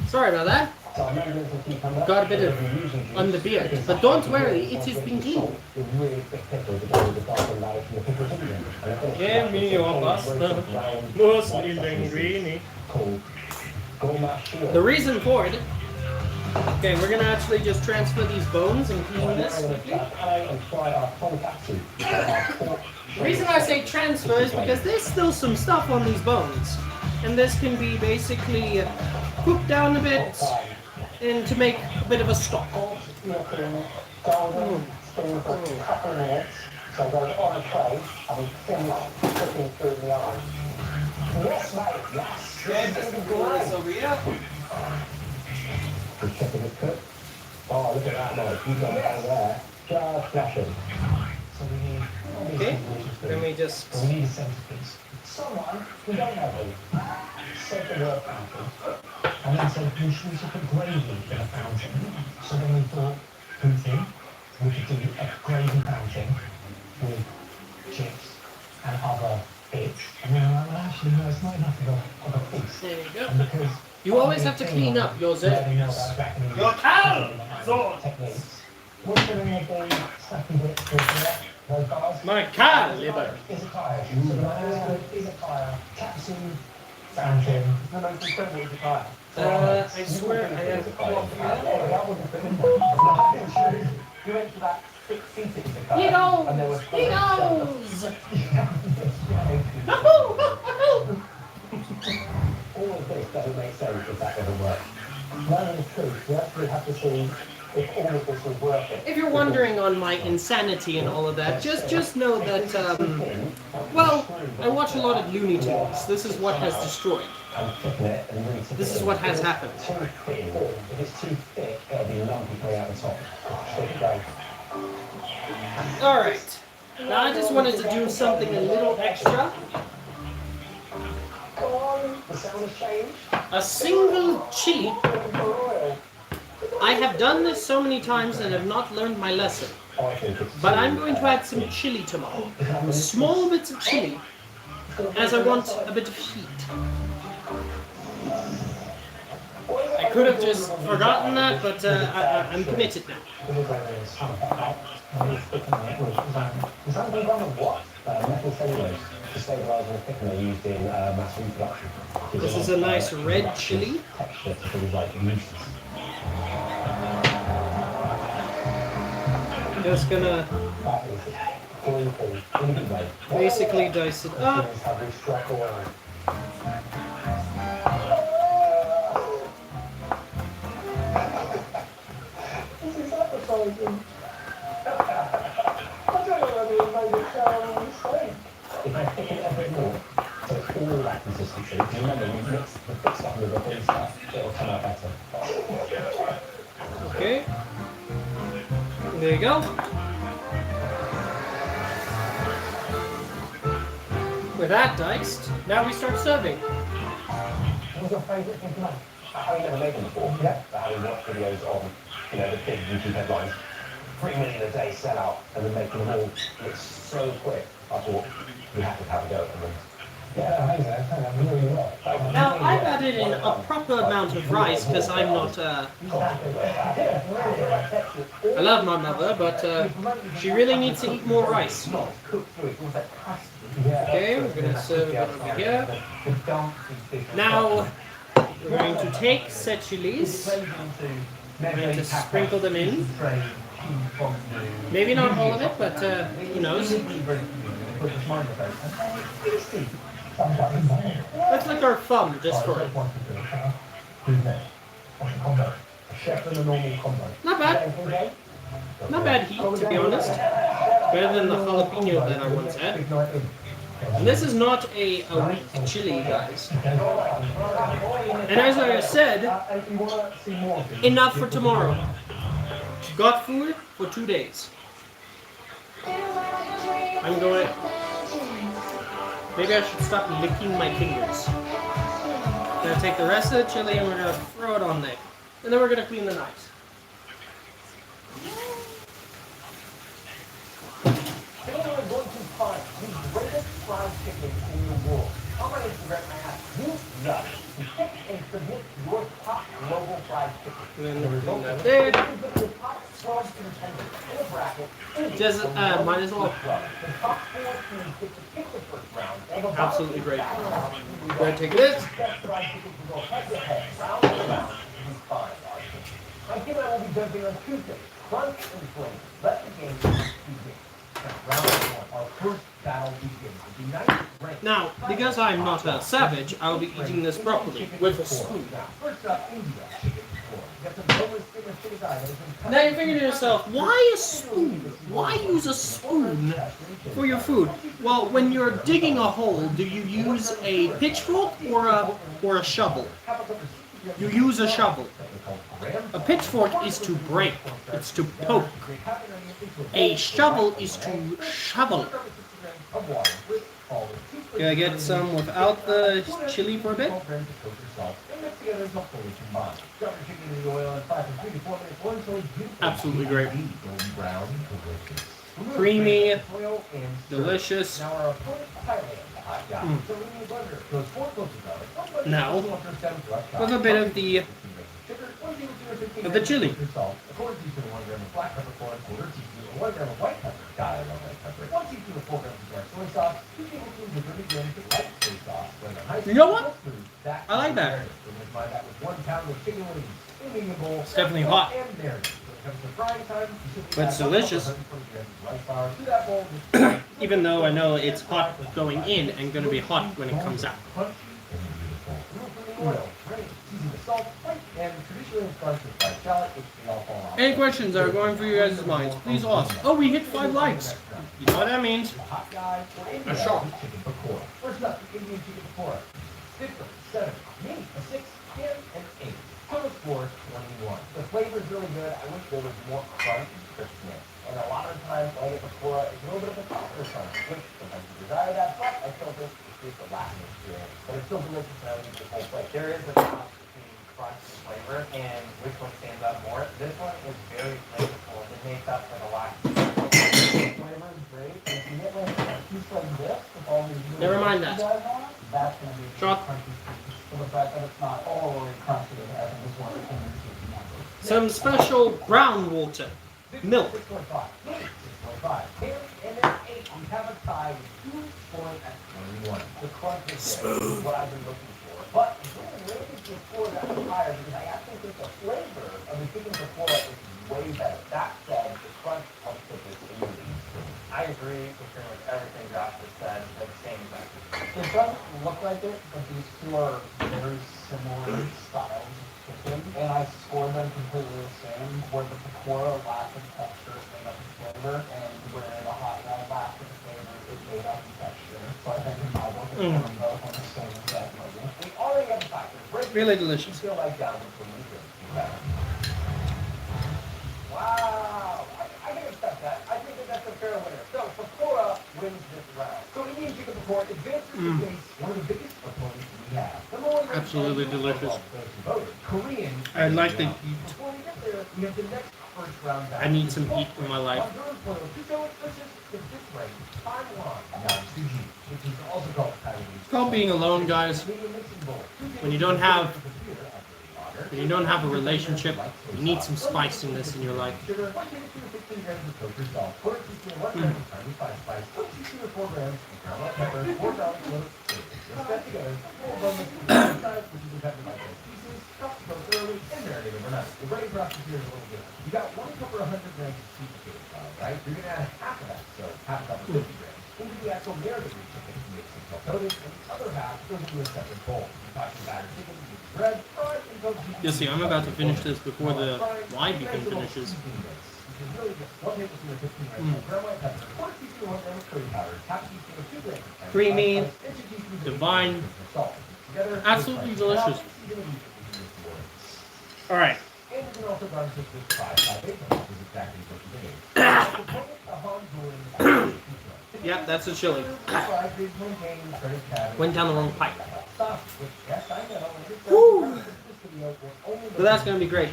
Sorry about that. So I'm adding some cucumber. Got a bit of on the beard. But don't worry, it has been cleaned. The really thick pickle to go with the dark and light and the pickles in there. Give me your pasta, mostly linguine. Called gourmet shield. The reason for it. Okay, we're gonna actually just transfer these bones and clean this quickly. And fry our tonkatsu. The reason I say transfer is because there's still some stuff on these bones. And this can be basically cooked down a bit and to make a bit of a stock. Golden spoon for a couple of minutes. So it goes on a tray and we finish cooking through the oven. Yes, mate, yes. over here. The chicken is cooked. Oh, look at that, mate. You've got it over there. Just flashing. So we need... Okay, then we just... We need a centerpiece. Someone, we don't know who, said the word fountain, and then said we should put gravy in a fountain. So then we thought, who's in? We could do a gravy fountain with chips and other bits. And then we're like, well, actually, no, it's not enough of a feast. There you go. And because You always have to clean up your zerks. Your techniques. What's the name of the snappy bits with those guys? My car liver. Izakaya. So the idea is izakaya, katsu, fountain. No, no, it's incredible with the fire. I swear I have a clock here. That would have been You went to that 6-seated car. He And there knows! was He knows! all of this doesn't make sense if that doesn't work. Knowing the truth, we actually have to see if all of this is working. If you're wondering on my insanity and all of that, just know that, well, I watch a lot of Looney Tunes. This is what has destroyed. This is what has happened. Too thin. If it's too thick, it'll be lumpy coming out the top. Okay. Alright. Now I just wanted to do something a little extra. Come on, the sound has changed. A single chili. I have done this so many times and have not learned my lesson. But I'm going to add some chili tomorrow. Small bits of chili, as I want a bit of heat. I could have just forgotten that, but I'm committed now. Methyl cellulose to stabilise the thickener used in mass reproduction. This is a nice red chili. Texture to things like mucus. Just gonna That is gleeful in a good way. basically dice it up. Things have been struck away. This is appetizing. I don't know whether we made a terrible mistake. If I thicken it a bit more, so it's all that consistency, because remember, we've mixed the thick stuff with the thin stuff, it'll come out better. Okay. There you go. With that diced, now we start serving. What was your favourite thing tonight? Having never made them before, but having watched videos on, the big YouTube headlines, 3 million a day sell out, and then making them all look so quick, I thought we have to have a go at them. Yeah, amazing. I think that really well. Now I've added in a proper amount of rice because I'm not. I love my mother, but she really needs to eat more rice. Okay, we're gonna serve it over here. Now we're going to take said chilies. We're going to sprinkle them in. Maybe not all of it, but who knows? Let's lick our thumb just for it. Not bad. Not bad heat, to be honest. Better than the jalapeno that I once had. And this is not a weak chili, guys. And as I said, enough for tomorrow. Got food for 2 days. I'm going... Maybe I should stop licking my fingers. I'm gonna take the rest of the chili and we're gonna throw it on there. And then we're gonna clean the knives. Today we're going to find the greatest fried chicken in the world. On my Instagram, I asked you guys to pick and submit your top global fried chicken. And then we're doing that there. The top 12 contenders in a bracket. Just, might as well. The top 4 teams get to pick the first round. Absolutely great. We're gonna take this. Best fried chicken to go head to head, round to round, to be fine. My team and I will be jumping on Tuesday. Crunch and flame. Let the game begin. Round 1, our first battle begins. The United ranked. Now, because I'm not a savage, I'll be eating this properly with a spoon. Now, first up, India. Chicken score. Get some boneless chicken sticks out. Now you're thinking to yourself, why a spoon? Why use a spoon for your food? Well, when you're digging a hole, do you use a pitchfork or a shovel? You use a shovel. A pitchfork is to break. It's to poke. A shovel is to shovel. Can I get some without the chili for a bit? Absolutely great. Creamy, delicious. Now, with a bit of the chili. You know what? I like that. It's definitely hot. But it's delicious. Even though I know it's hot going in and going to be hot when it comes out. Any questions that are going through your guys' minds, please ask. Oh, we hit 5 likes. You know what that means? A shock. First up, the Indian chicken pakora. 6, 7, me, a 6, 10, and 8. Total score 21. The flavor is really good. I wish there was more crunch and crispness. And a lot of times when I get pakora, it's a little bit of a softer crunch, which sometimes you desire that, but I still think it's a lasting experience. But it's still delicious and I would eat the whole plate. There is a balance between crunch and flavor, and which one stands out more. This one is very flavorful. It makes up for the lack of flavor is great. And if you get like a piece like this with all these Never mind that. that's going to be Shot. crunchy. for the fact that it's not all the way crunchy as it is what it can remember. Some special brown water. Milk. 6.5. 6.5. Here and then 8. We have a tie with 2 scoring at 21. The crunch is there. This is what I've been looking for. But I'm really raising the score that higher because I actually think the flavor of the chicken Sephora is way better. That said, the crunch of the is I agree with pretty much everything Josh has said. They're the same exact. It doesn't look like it, but these two are very similar styles of chicken, and I scored them completely the same, where the Pakora lacked in texture, it made up in flavor, and where the hot dog lacked in flavor, it made up in texture. So I think in my book, it's them both on the same exact level. We already have a factor. Really delicious. Feel like down with the Wow! I can accept that. I think that that's a fair winner. So, Pakora wins this round. So, Indian chicken Pakora advances to face one of the biggest opponents we have. Number one, Absolutely delicious. Korean. I like the heat. Before we get there, we have the next first round. I need some heat in my life. It's called being alone, guys. When you don't have a relationship, you need some spiciness in your life. You got 1 cup or 100 grams of sweet potato flour, right? You're going to add half of that, so half a cup of 50 grams, into the actual marinated chicken to make some coated, and the other half goes into a separate bowl. You're talking batter chicken, bread, fried, and goes into You'll see, I'm about to finish this before the live even finishes. Creamy, divine, absolutely delicious. Alright. And you can also garnish it with fried bacon, which is exactly what you made. Yep, that's a chili. Went down the wrong pipe. Woo! So that's gonna be great.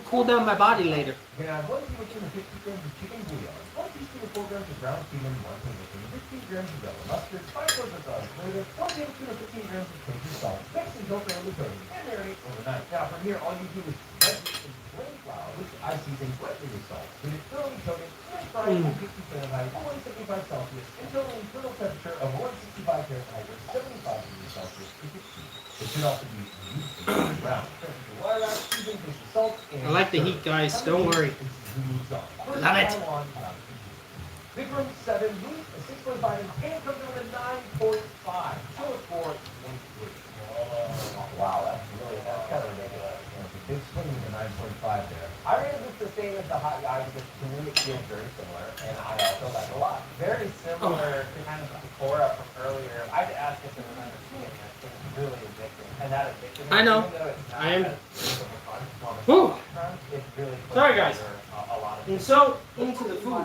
Cool down my body later. You can add 1 teaspoon of 50 grams of chicken bouillon, 1 teaspoon of 4 grams of ground cumin, 1 tablespoon of 15 grams of yellow mustard, 5 cloves of garlic powder, 1 tablespoon of 15 grams of kosher salt. Mix until thoroughly coated and marinate overnight. Now from here, all you do is spread this in plain flour, which I season slightly with salt. When it's thoroughly coated, fry it at 50 Fahrenheit, 175 Celsius, until an internal temperature of 165 Fahrenheit or 75 degrees Celsius is achieved. It should also be brown. I like the heat, guys. Don't worry. Love it. Big room 7, meat, a 6.5, and comes in at 9.5. So it's 4 and 3. Wow, that's kind of ridiculous. Big swing to 9.5 there. I rated this the same as the hot guy because to me it feels very similar, and I also like it a lot. Very similar to kind of the Pakora from earlier. I'd ask if there was understanding that it's really addicting. And that addiction, I know. even though it's not I am. as big of a crunch, on the Whew. crunch, it's really put Sorry, guys. together a lot of And so, into the food.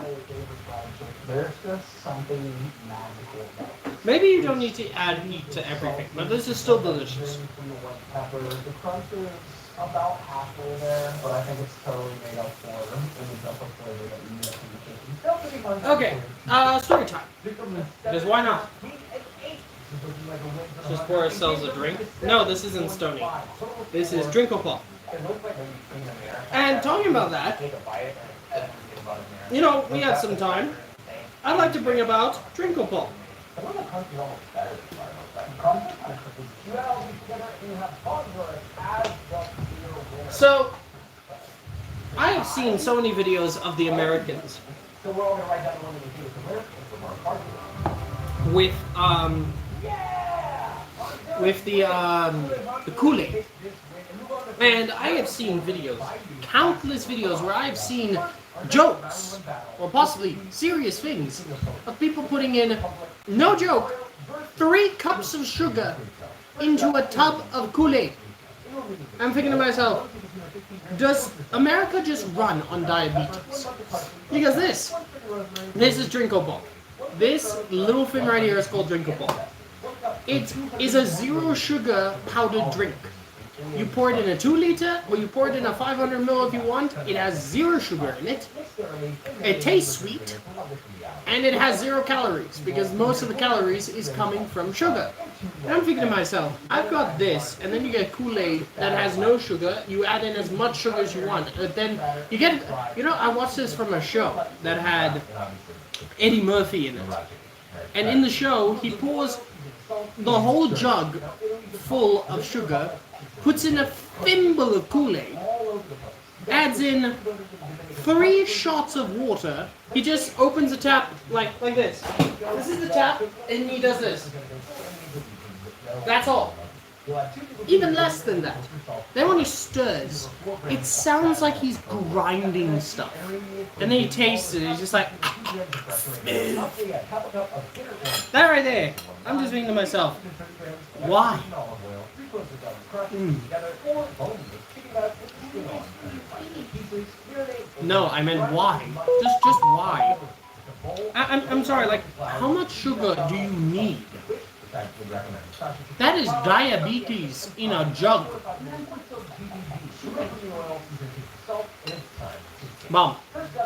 There's just something magical about it. Maybe you don't need to add heat to everything, but this is still delicious. The crunch is about halfway there, but I think it's totally made up for in the double flavor that you get from the chicken. Okay, story time. Because why not? Just pour ourselves a drink. No, this isn't Stony. This is Drinkopop. It looks like when you clean America. And talking about that, Take a bite and then think about America. you know, we have some time. I'd like to bring about Drinkopop. The one that crunch is almost better than crunch is you add all these together and you have Bosworth as the beer winner. So, I have seen so many videos of the Americans So we're all gonna write down the one that we think is the winner and from our party. with the Kool-Aid. And I have seen videos, countless videos, where I've seen jokes, or possibly serious things, of people putting in, no joke, 3 cups of sugar into a tub of Kool-Aid. I'm thinking to myself, does America just run on diabetes? Because this is Drinkable. This little thing right here is called Drinkable. It is a 0 sugar powdered drink. You pour it in a 2 liter, or you pour it in a 500 ml if you want. It has 0 sugar in it. It tastes sweet, and it has 0 calories because most of the calories is coming from sugar. And I'm thinking to myself, I've got this, and then you get Kool-Aid that has no sugar. You add in as much sugar as you want, but then you get, you know, I watched this from a show that had Eddie Murphy in it, and in the show he pours the whole jug full of sugar, puts in a thimble of Kool-Aid, adds in 3 shots of water. He just opens the tap like this. This is the tap, and he does this. That's all. Even less than that. Then when he stirs, it sounds like he's grinding stuff. And then he tastes it, and he's just like, that right there. I'm just thinking to myself, why? No, I meant why. Just why? I'm sorry, like, how much sugar do you need? That is diabetes in a jug. Mom,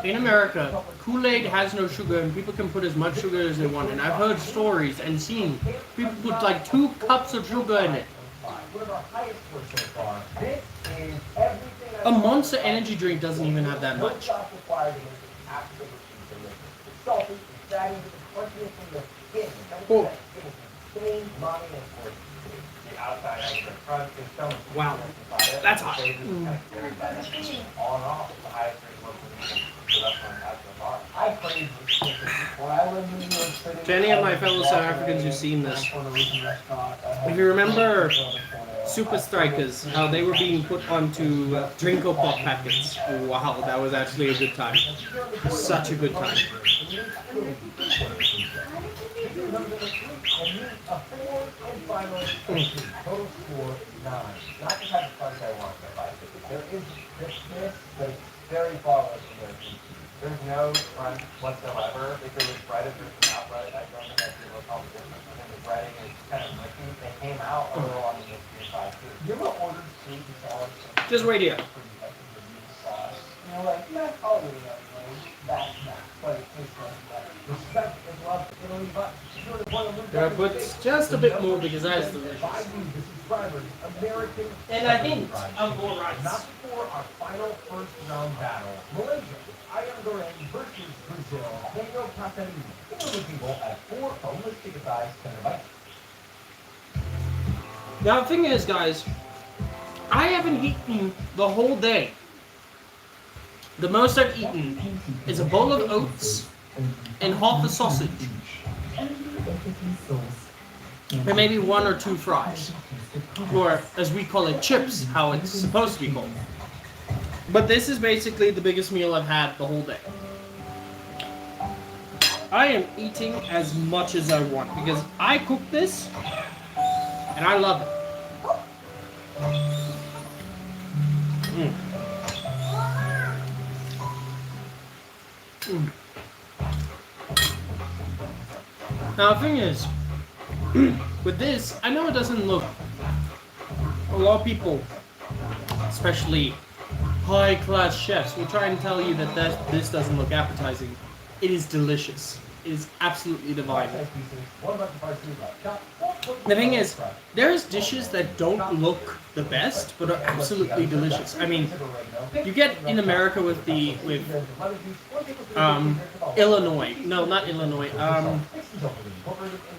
in America, Kool-Aid has no sugar and people can put as much sugar as they want. And I've heard stories and seen people put like 2 cups of sugar in it. A Monster energy drink doesn't even have that much. Oh. Wow, that's hot. To any of my fellow South Africans who've seen this, if you remember Super Strikers, how they were being put onto Drinko Pop packets. Wow, that was actually a good time. Such a good time. Total score 9. Not the type of cards I want in a 550. There is richness, but it's very far away from where it needs to be. There's no front whatsoever. If it was breaded versus not breaded, I don't think I'd be able to tell the difference. I think the breading is kind of licky. They came out a little on the mystery side too. You ever ordered sweet and sour? Just wait here. You know, like, yeah, I'll really know. That's not. But it tastes like that. Respect and love to Italy, but I put just a bit more because that is delicious. And I hint of more rice. Not before our final first round battle. Malaysia, Ayam Goreng versus Brazil. Mango Paparini. We're looking at 4 boneless chicken thighs, tender bites. Now the thing is, guys, I haven't eaten the whole day. The most I've eaten is a bowl of oats and half a sausage. And maybe 1 or 2 fries. Or, as we call it, chips, how it's supposed to be called. But this is basically the biggest meal I've had the whole day. I am eating as much as I want because I cooked this and I love it. Mm. Mm. Now the thing is, with this, I know it doesn't look, a lot of people, especially high-class chefs, will try and tell you that this doesn't look appetizing. It is delicious. It is absolutely divine. The thing is, there's dishes that don't look the best, but are absolutely delicious. I mean, you get in America with Illinois. No, not Illinois.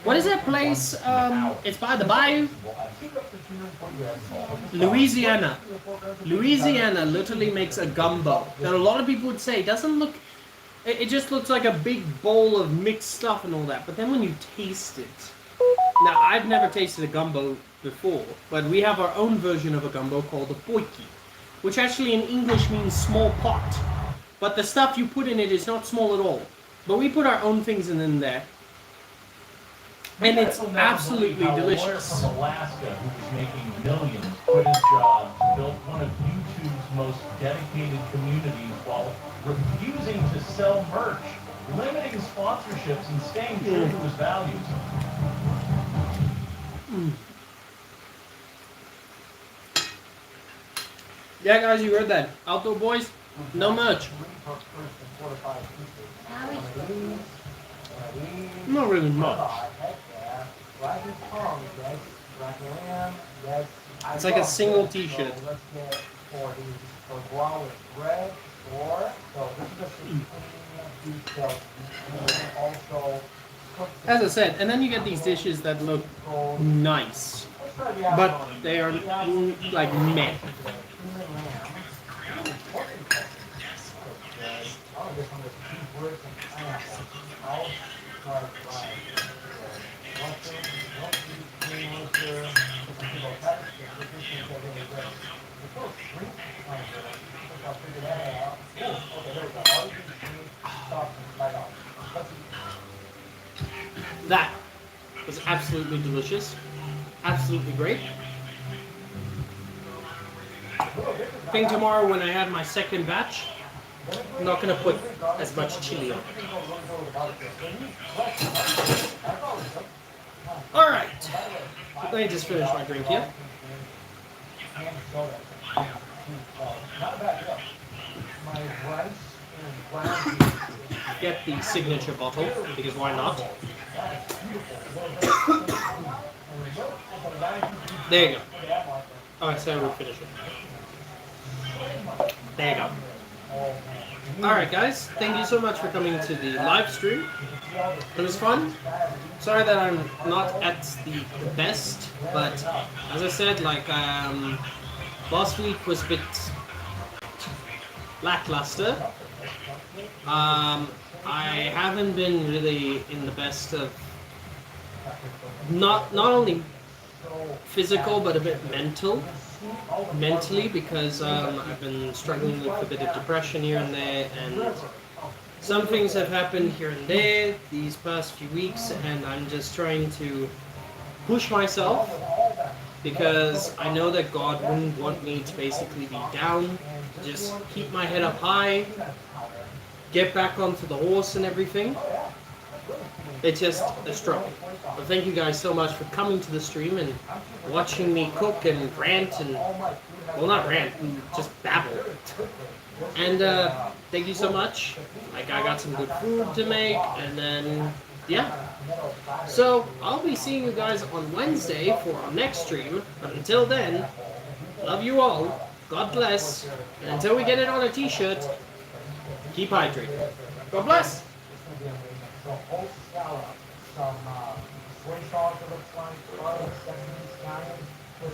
What is that place? It's by the bayou. Louisiana. Louisiana literally makes a gumbo that a lot of people would say doesn't look. It just looks like a big bowl of mixed stuff and all that. But then when you taste it, now I've never tasted a gumbo before, but we have our own version of a gumbo called a potjie, which actually in English means small pot. But the stuff you put in it is not small at all. But we put our own things in there. And it's absolutely delicious. From Alaska, who was making millions, quit his job, built one of YouTube's most dedicated communities while refusing to sell merch, limiting sponsorships, and staying true to his values. Yeah, guys, you heard that. Outdoor boys, no merch. Not really much. It's like a single t-shirt. As I said, and then you get these dishes that look nice, but they are like meh. That was absolutely delicious. Absolutely great. I think tomorrow when I have my second batch, I'm not going to put as much chili on it. Alright. Let me just finish my drink here. Get the signature bottle, because why not? There you go. Oh, I said I would finish it. There you go. Alright guys, thank you so much for coming to the live stream. It was fun. Sorry that I'm not at the best, but as I said, like last week was a bit lackluster. I haven't been really in the best of not only physical but a bit mentally, because I've been struggling with a bit of depression here and there, and some things have happened here and there these past few weeks, and I'm just trying to push myself, because I know that God wouldn't want me to basically be down, just keep my head up high, get back onto the horse and everything. It's just a struggle. But thank you guys so much for coming to the stream and watching me cook and rant and, well, not rant, just babble. And thank you so much. Like, I got some good food to make, and then, yeah. So, I'll be seeing you guys on Wednesday for our next stream. But until then, love you all. God bless. And until we get it on a t-shirt, keep hydrated. God bless.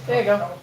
There you go.